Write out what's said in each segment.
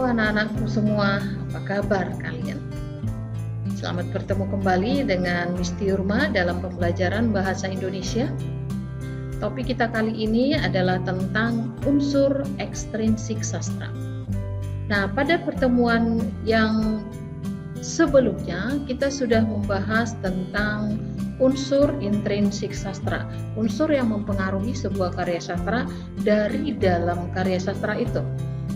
anak-anakku semua, apa kabar kalian? Selamat bertemu kembali dengan Miss Tiurma dalam pembelajaran Bahasa Indonesia. Topik kita kali ini adalah tentang unsur ekstrinsik sastra. Nah, pada pertemuan yang sebelumnya kita sudah membahas tentang unsur intrinsik sastra, unsur yang mempengaruhi sebuah karya sastra dari dalam karya sastra itu.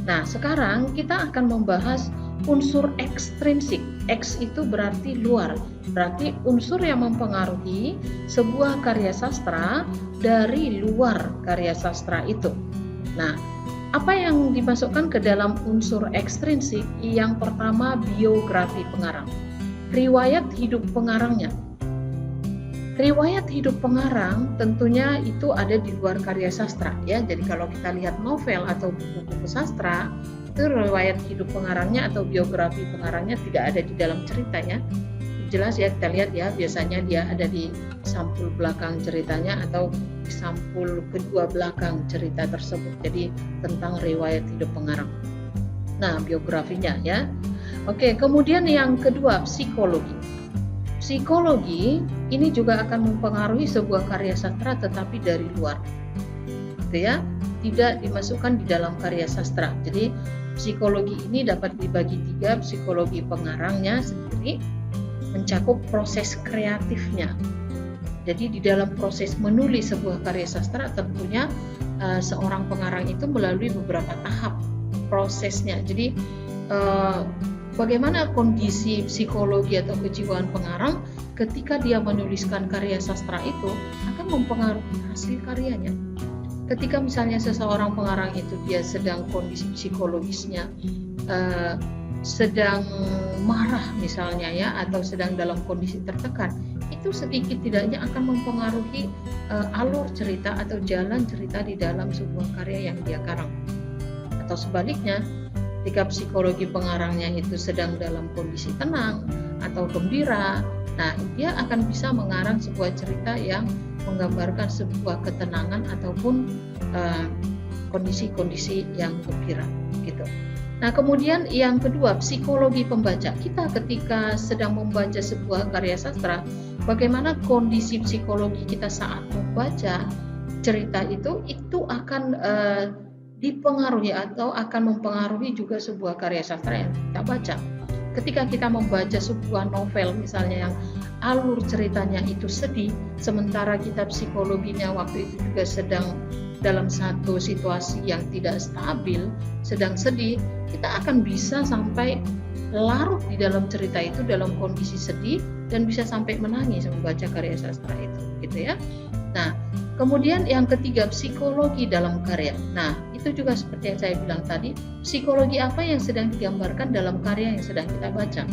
Nah, sekarang kita akan membahas unsur ekstrinsik. X itu berarti luar, berarti unsur yang mempengaruhi sebuah karya sastra dari luar karya sastra itu. Nah, apa yang dimasukkan ke dalam unsur ekstrinsik? Yang pertama, biografi pengarang, riwayat hidup pengarangnya. Riwayat hidup pengarang tentunya itu ada di luar karya sastra ya. Jadi kalau kita lihat novel atau buku-buku sastra, itu riwayat hidup pengarangnya atau biografi pengarangnya tidak ada di dalam cerita ya. Jelas ya, kita lihat ya, biasanya dia ada di sampul belakang ceritanya atau di sampul kedua belakang cerita tersebut. Jadi tentang riwayat hidup pengarang. Nah, biografinya ya. Oke, kemudian yang kedua, psikologi. Psikologi ini juga akan mempengaruhi sebuah karya sastra tetapi dari luar, gitu ya, tidak dimasukkan di dalam karya sastra. Jadi psikologi ini dapat dibagi tiga. Psikologi pengarangnya sendiri mencakup proses kreatifnya. Jadi di dalam proses menulis sebuah karya sastra tentunya seorang pengarang itu melalui beberapa tahap prosesnya. Jadi bagaimana kondisi psikologi atau kejiwaan pengarang ketika dia menuliskan karya sastra itu akan mempengaruhi hasil karyanya. Ketika misalnya seseorang pengarang itu dia sedang kondisi psikologisnya sedang marah misalnya ya, atau sedang dalam kondisi tertekan, itu sedikit tidaknya akan mempengaruhi alur cerita atau jalan cerita di dalam sebuah karya yang dia karang. Atau sebaliknya, ketika psikologi pengarangnya itu sedang dalam kondisi tenang atau gembira, nah dia akan bisa mengarang sebuah cerita yang menggambarkan sebuah ketenangan ataupun kondisi-kondisi yang gembira gitu. Nah, kemudian yang kedua, psikologi pembaca. Kita ketika sedang membaca sebuah karya sastra, bagaimana kondisi psikologi kita saat membaca cerita itu akan dipengaruhi atau akan mempengaruhi juga sebuah karya sastra yang kita baca. Ketika kita membaca sebuah novel misalnya yang alur ceritanya itu sedih, sementara kita psikologinya waktu itu juga sedang dalam satu situasi yang tidak stabil, sedang sedih, kita akan bisa sampai larut di dalam cerita itu dalam kondisi sedih dan bisa sampai menangis membaca karya sastra itu, gitu ya. Nah, kemudian yang ketiga, psikologi dalam karya. Nah, itu juga seperti yang saya bilang tadi, psikologi apa yang sedang digambarkan dalam karya yang sedang kita baca.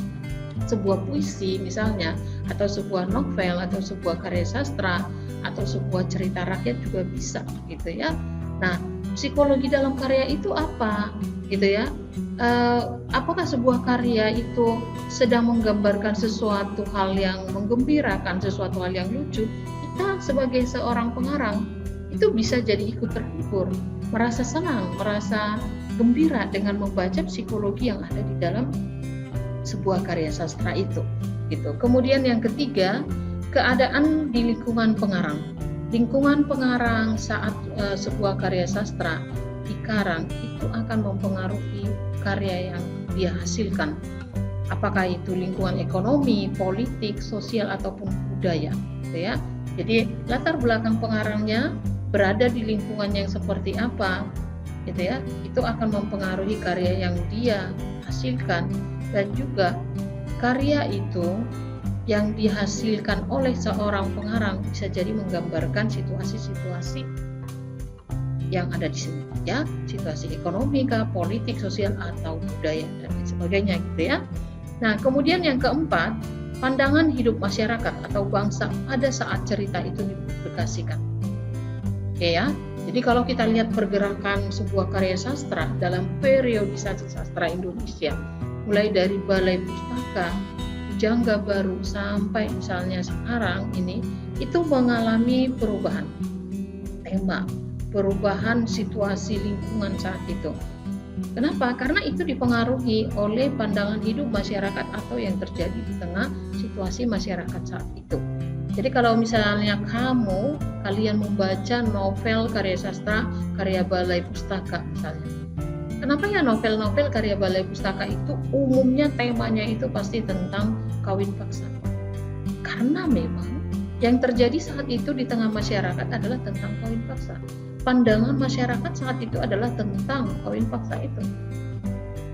Sebuah puisi misalnya, atau sebuah novel, atau sebuah karya sastra, atau sebuah cerita rakyat juga bisa, gitu ya. Nah, psikologi dalam karya itu apa, gitu ya? Apakah sebuah karya itu sedang menggambarkan sesuatu hal yang menggembirakan, sesuatu hal yang lucu? Kita sebagai seorang pengarang itu bisa jadi ikut terhibur, merasa senang, merasa gembira dengan membaca psikologi yang ada di dalam sebuah karya sastra itu, gitu. Kemudian yang ketiga, keadaan di lingkungan pengarang. Lingkungan pengarang saat sebuah karya sastra dikarang itu akan mempengaruhi karya yang dia hasilkan. Apakah itu lingkungan ekonomi, politik, sosial ataupun budaya, gitu ya. Jadi latar belakang pengarangnya berada di lingkungan yang seperti apa, gitu ya, itu akan mempengaruhi karya yang dia hasilkan. Dan juga karya itu yang dihasilkan oleh seorang pengarang bisa jadi menggambarkan situasi-situasi yang ada di sini ya, situasi ekonomi, politik, sosial atau budaya dan lain sebagainya, gitu ya. Nah, kemudian yang keempat, pandangan hidup masyarakat atau bangsa pada saat cerita itu dipublikasikan. Oke ya. Jadi kalau kita lihat pergerakan sebuah karya sastra dalam periodisasi sastra Indonesia, mulai dari Balai Pustaka, Jangga Baru sampai misalnya sekarang ini, itu mengalami perubahan tema, perubahan situasi lingkungan saat itu. Kenapa? Karena itu dipengaruhi oleh pandangan hidup masyarakat atau yang terjadi di tengah situasi masyarakat saat itu. Jadi kalau misalnya kalian membaca novel karya sastra, karya balai pustaka misalnya. Kenapa ya novel-novel karya balai pustaka itu umumnya temanya itu pasti tentang kawin paksa? Karena memang yang terjadi saat itu di tengah masyarakat adalah tentang kawin paksa. Pandangan masyarakat saat itu adalah tentang kawin paksa itu.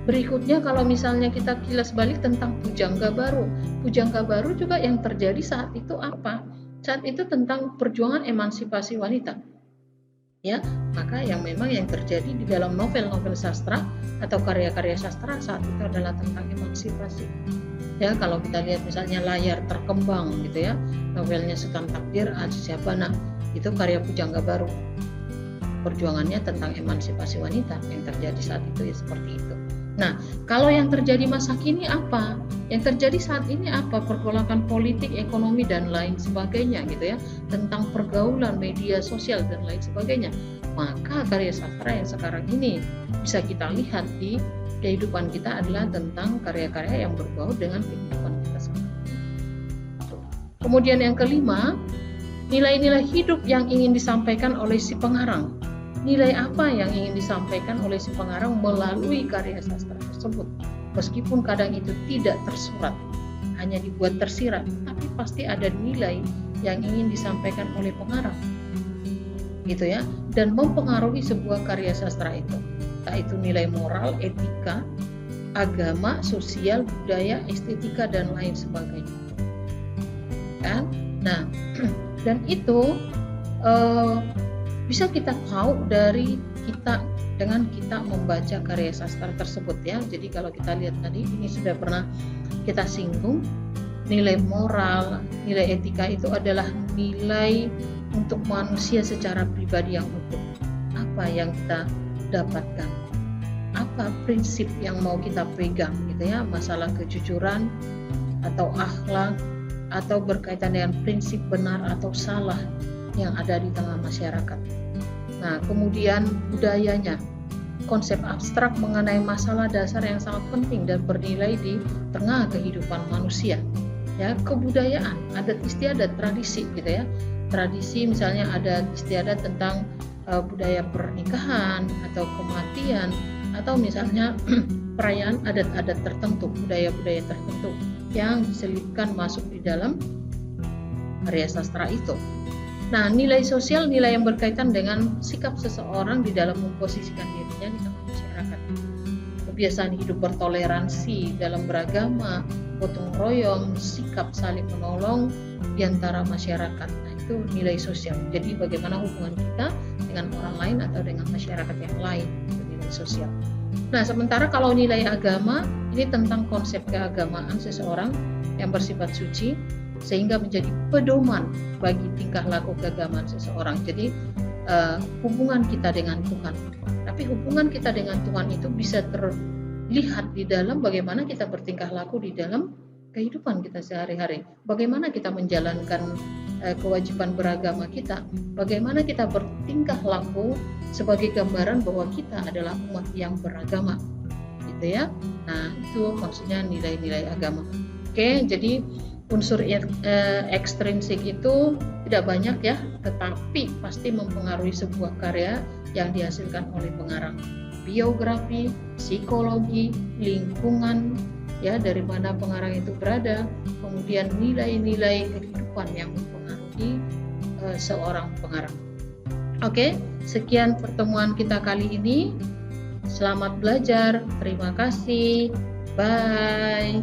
Berikutnya kalau misalnya kita kilas balik tentang pujangga baru. Pujangga baru juga yang terjadi saat itu apa? Saat itu tentang perjuangan emansipasi wanita. Ya, maka yang memang yang terjadi di dalam novel-novel sastra atau karya-karya sastra saat itu adalah tentang emansipasi. Ya, kalau kita lihat misalnya Layar Terkembang gitu ya, novelnya Sultan Takdir Aziz-Syabana, itu karya pujangga baru. Perjuangannya tentang emansipasi wanita yang terjadi saat itu ya seperti itu. Nah, kalau yang terjadi masa kini apa? Yang terjadi saat ini apa? Pergolakan politik, ekonomi, dan lain sebagainya gitu ya. Tentang pergaulan, media sosial, dan lain sebagainya. Maka karya sastra yang sekarang ini bisa kita lihat di kehidupan kita adalah tentang karya-karya yang berbau dengan kehidupan kita sekarang. Kemudian yang kelima, nilai-nilai hidup yang ingin disampaikan oleh si pengarang. Nilai apa yang ingin disampaikan oleh si pengarang melalui karya sastra tersebut? Meskipun kadang itu tidak tersurat, hanya dibuat tersirat, tapi pasti ada nilai yang ingin disampaikan oleh pengarang, gitu ya, dan mempengaruhi sebuah karya sastra itu, yaitu nilai moral, etika, agama, sosial, budaya, estetika, dan lain sebagainya. Kan? Nah, dan itu bisa kita tahu dari kita dengan kita membaca karya sastra tersebut ya. Jadi kalau kita lihat tadi ini sudah pernah kita singgung, nilai moral, nilai etika itu adalah nilai untuk manusia secara pribadi yang utuh. Apa yang kita dapatkan? Apa prinsip yang mau kita pegang gitu ya? Masalah kejujuran atau akhlak atau berkaitan dengan prinsip benar atau salah yang ada di tengah masyarakat. Nah, kemudian budayanya, konsep abstrak mengenai masalah dasar yang sangat penting dan bernilai di tengah kehidupan manusia. Ya, kebudayaan, adat istiadat, tradisi gitu ya. Tradisi misalnya adat istiadat tentang budaya pernikahan atau kematian atau misalnya perayaan adat-adat tertentu, budaya-budaya tertentu yang diselipkan masuk di dalam karya sastra itu. Nah, nilai sosial, nilai yang berkaitan dengan sikap seseorang di dalam memposisikan dirinya di tengah masyarakat. Kebiasaan hidup bertoleransi dalam beragama, gotong royong, sikap saling menolong di antara masyarakat. Nah, itu nilai sosial. Jadi bagaimana hubungan kita dengan orang lain atau dengan masyarakat yang lain, itu nilai sosial. Nah, sementara kalau nilai agama, ini tentang konsep keagamaan seseorang yang bersifat suci, sehingga menjadi pedoman bagi tingkah laku keagamaan seseorang. Jadi hubungan kita dengan Tuhan. Tapi hubungan kita dengan Tuhan itu bisa terlihat di dalam bagaimana kita bertingkah laku di dalam kehidupan kita sehari-hari. Bagaimana kita menjalankan kewajiban beragama kita. Bagaimana kita bertingkah laku sebagai gambaran bahwa kita adalah umat yang beragama. Gitu ya. Nah, itu maksudnya nilai-nilai agama. Oke, jadi unsur ekstrinsik itu tidak banyak ya, tetapi pasti mempengaruhi sebuah karya yang dihasilkan oleh pengarang. Biografi, psikologi, lingkungan, ya dari mana pengarang itu berada, kemudian nilai-nilai kehidupan yang mempengaruhi seorang pengarang. Oke, sekian pertemuan kita kali ini. Selamat belajar, terima kasih, bye.